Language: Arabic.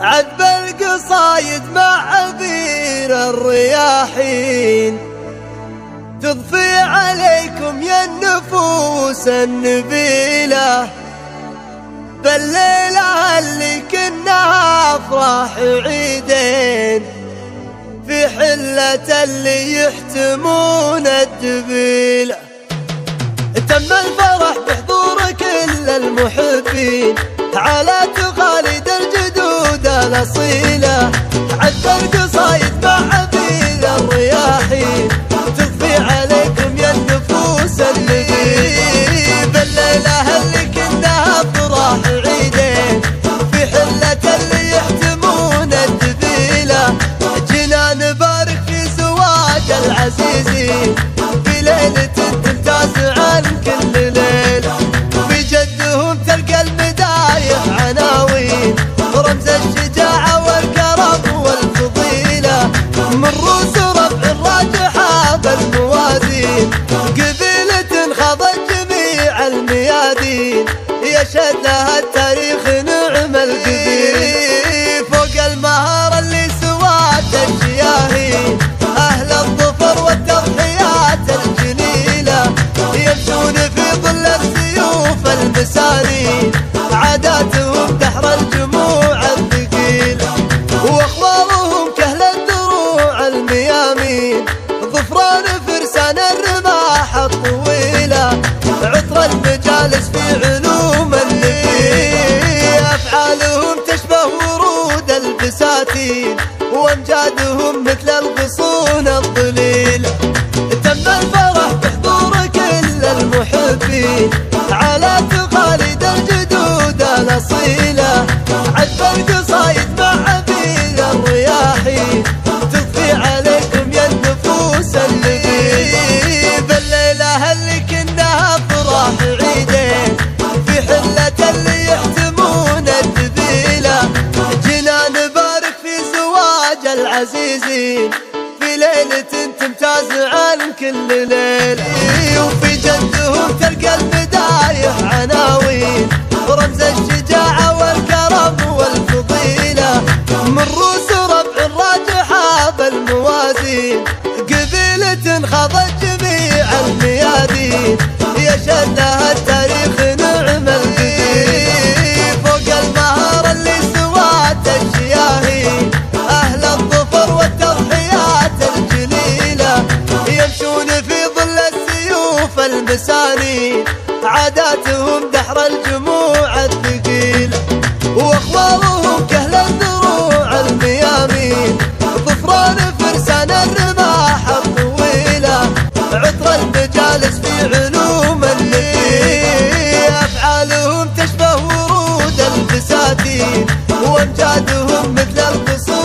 عذب القصايد مع عبير الرياحين تضفي عليكم يا النفوس النبيلة بالليلة اللي كنا أفراح عيدين في حلة اللي يحتمون الدبيلة. تم الفرح بحضور كل المحبين على تقاليد الجدود الأصيلة. عذب القصايد مع عبير الرياحين تضفي عليكم يا النفوس النبيلة بالليلة اللي كنا أفراح عيدين في حلة اللي يحتمون الدبيلة. جينا نبارك في زواج العزيزين في ليلة تمتاز عن كل ليلة. في جدهم تلقى المدايح عناوين رمز الشجاعة والكرم والفضيلة من رؤوس ربع الراجحة بالموازين قبيلة خاضت جميع الميادين يشهد لها التاريخ نعم القبيل. فوق المهارة اللي سوات الشياهين أهل الظفر والتضحيات الجليلة يمشون في ظل السيوف المسارين عاداتهم دحر الجموع الثقيلة وأخبارهم كهل الدروع الميامين ظفران فرسان الرماح الطويلة عطر المجالس في علوم النبيل. أفعالهم تشبه ورود البساتين وامجادهم مثل الغصون الظليلة. تم الفرح بحضور كل المحبين على تقاليد الجدود الأصيلة. عذب القصايد مع عبير الرياحين تضفي عليكم يا النفوس النبيلة بالليلة اللي كنا أفراح عيدين في حلة اللي يحتمون الدبيلة. جينا نبارك في زواج العزيزين في ليلة تمتاز عن كل ليلة. وفي جدهم تلقى المدايح عناوين رمز الشجاعة والكرم والفضيلة من رؤوس ربع الراجحة بالموازين قبيلة خاضت جميع الميادين يشهد لها التاريخ نعم القبيل. فوق المهارة اللي سوات الشياهين أهل الظفر والتضحيات الجليلة يمشون في ظل السيوف المسانين عاداتهم دحر الجموع الثقيلة وأخبارهم كهل الدروع الميامين ظفران فرسان الرماح الطويلة عطر المجالس في علوم النبيل. أفعالهم تشبه ورود البساتين وامجادهم مثل الغصون